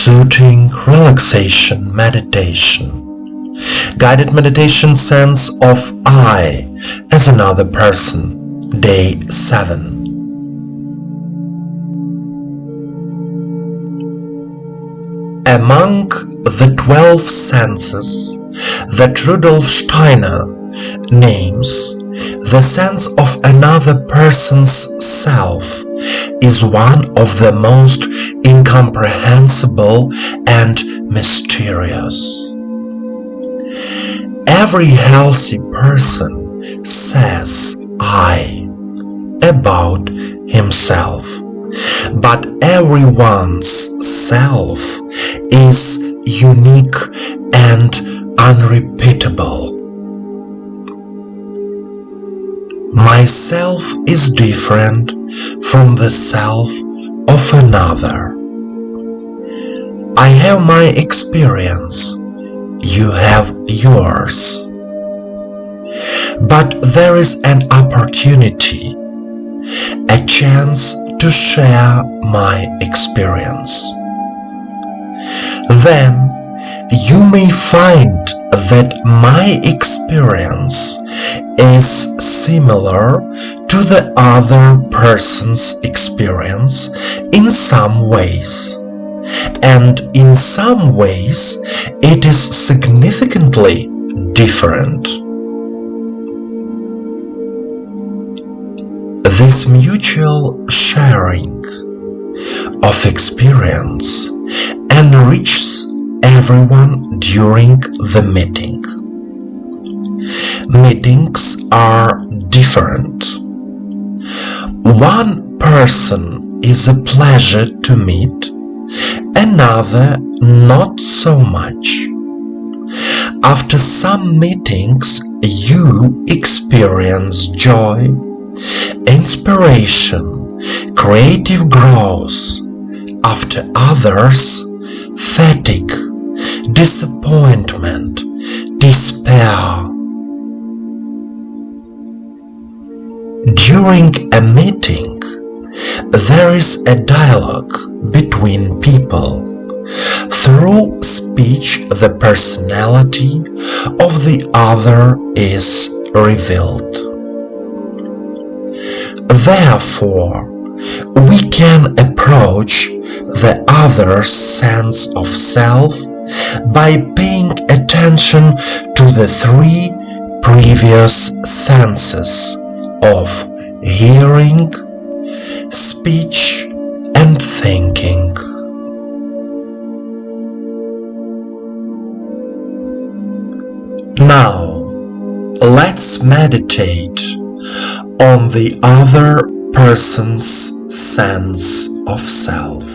soothing relaxation meditation. Guided meditation sense of I as another person. Day 7. Among the 12 senses that Rudolf Steiner names, the sense of another person's self is one of the most incomprehensible and mysterious. Every healthy person says I about himself, but everyone's self is unique and unrepeatable. Myself is different from the self of another. I have my experience, you have yours. But there is an opportunity, a chance to share my experience. Then you may find that my experience is similar to the other person's experience in some ways, and in some ways it is significantly different. This mutual sharing of experience enriches everyone during the meeting. Meetings are different. One person is a pleasure to meet, another not so much. After some meetings, you experience joy, inspiration, creative growth. After others, fatigue, disappointment, despair. During a meeting, there is a dialogue between people. Through speech, the personality of the other is revealed. Therefore, we can approach the other's sense of self by paying attention to the 3 previous senses of hearing, speech, and thinking. Now, let's meditate on the other person's sense of self.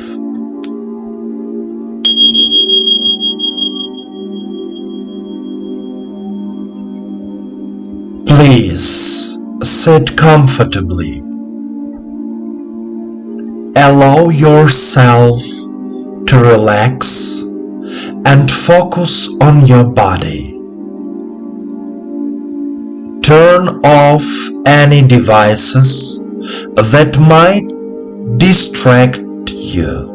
Please sit comfortably. Allow yourself to relax and focus on your body. Turn off any devices that might distract you.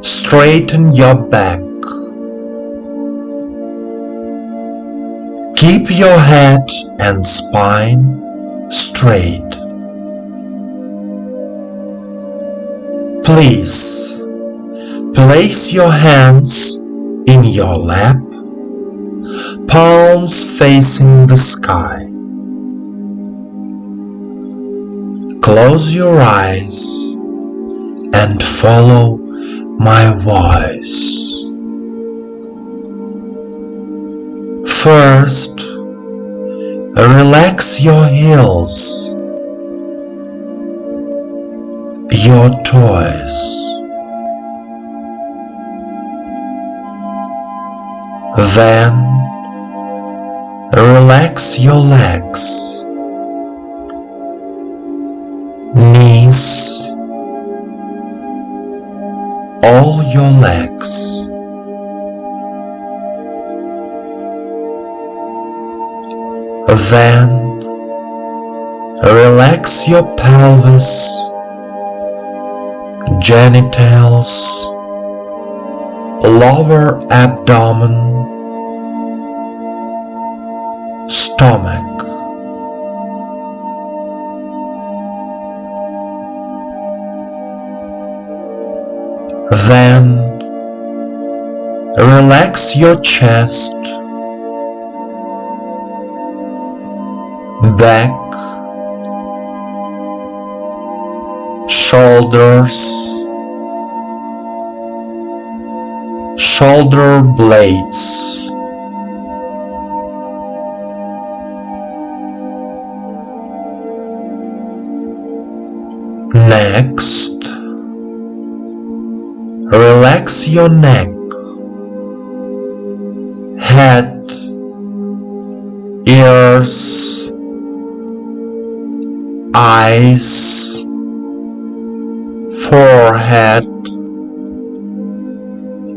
Straighten your back. Keep your head and spine straight. Please place your hands in your lap, palms facing the sky. Close your eyes and follow my voice. First, relax your heels, your toes. Then, relax your legs, knees, all your legs. Then, relax your pelvis, genitals, lower abdomen, stomach. Then relax your chest, back, shoulders, shoulder blades, next, relax your neck, head, ears, eyes, forehead,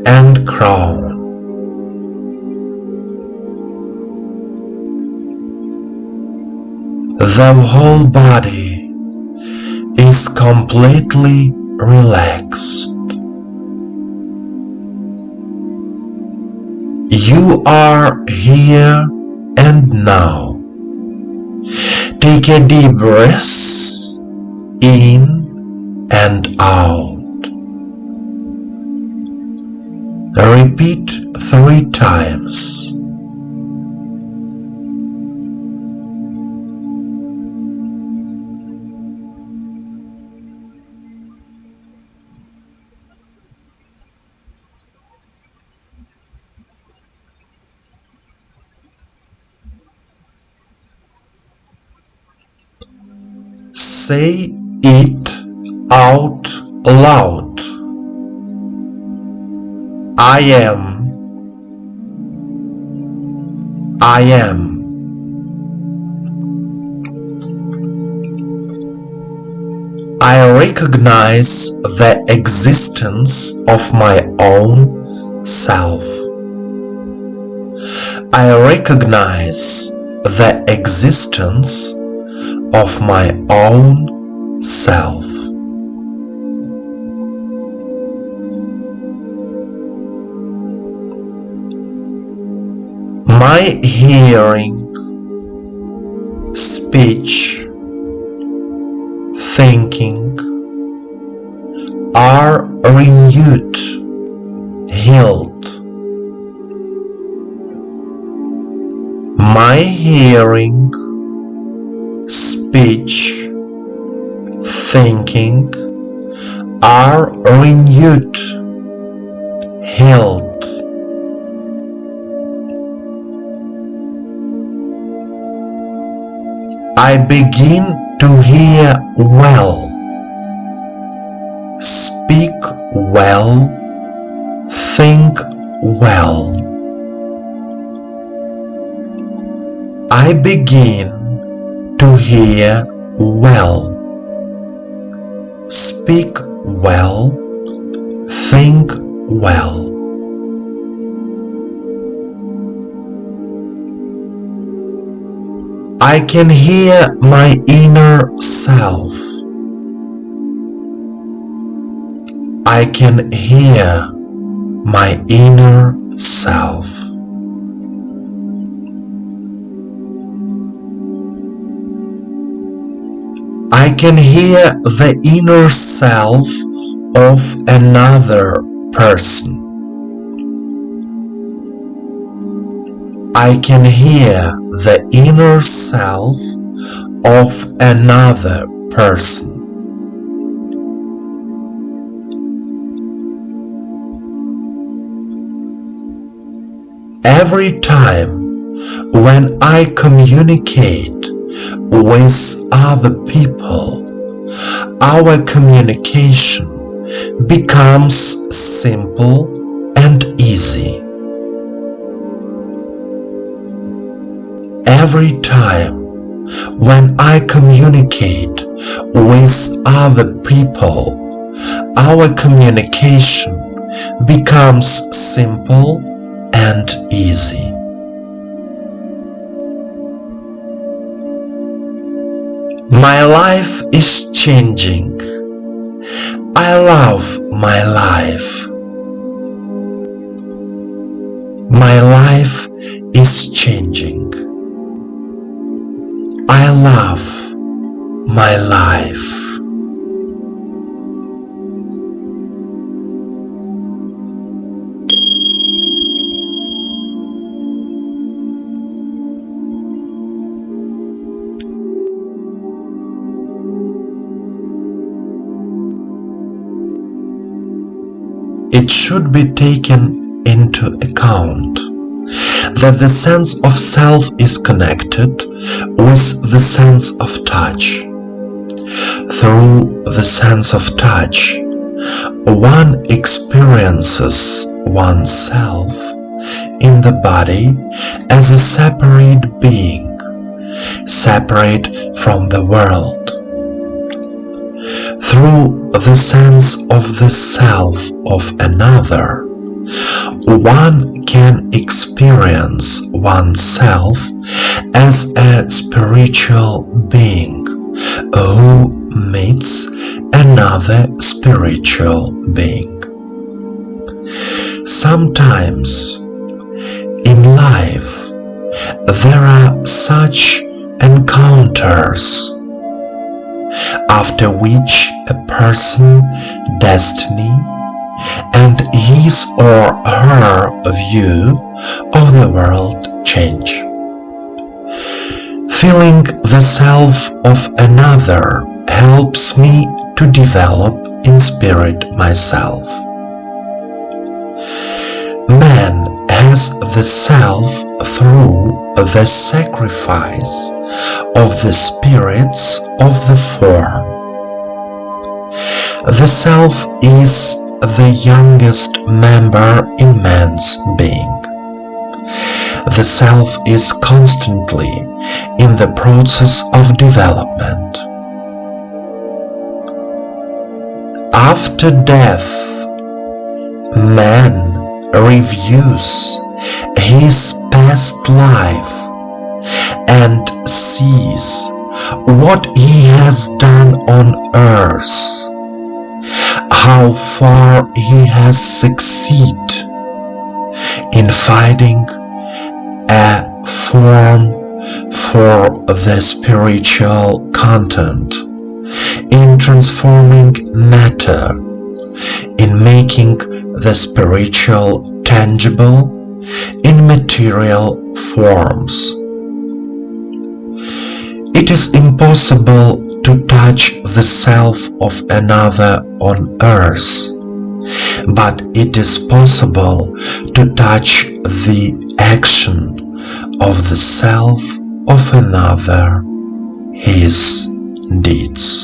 and crown. The whole body is completely relaxed. You are here and now. Take a deep breath in and out. Repeat 3 times. Say it out loud. I am. I am. I recognize the existence of my own self. I recognize the existence of my own self. My hearing, speech, thinking are renewed, healed. My hearing, speech, thinking are renewed, healed. I begin to hear well, speak well, think well. I begin to hear well, speak well, think well. I can hear my inner self. I can hear my inner self. I can hear the inner self of another person. I can hear the inner self of another person. Every time when I communicate with other people, our communication becomes simple and easy. Every time when I communicate with other people, our communication becomes simple and easy. My life is changing. I love my life. My life is changing. I love my life. It should be taken into account that the sense of self is connected with the sense of touch. Through the sense of touch, one experiences oneself in the body as a separate being, separate from the world. Through the sense of the self of another, one can experience oneself as a spiritual being who meets another spiritual being. Sometimes in life there are such encounters after which a person, destiny, and his or her view of the world change. Feeling the self of another helps me to develop in spirit myself. Man has the self through the sacrifice of the spirits of the form. The self is the youngest member in man's being. The self is constantly in the process of development. After death, man reviews his past life and sees what he has done on earth, how far he has succeeded in finding a form for the spiritual content, in transforming matter, in making the spiritual tangible in material forms. It is impossible to touch the self of another on earth, but it is possible to touch the action of the self of another, his deeds.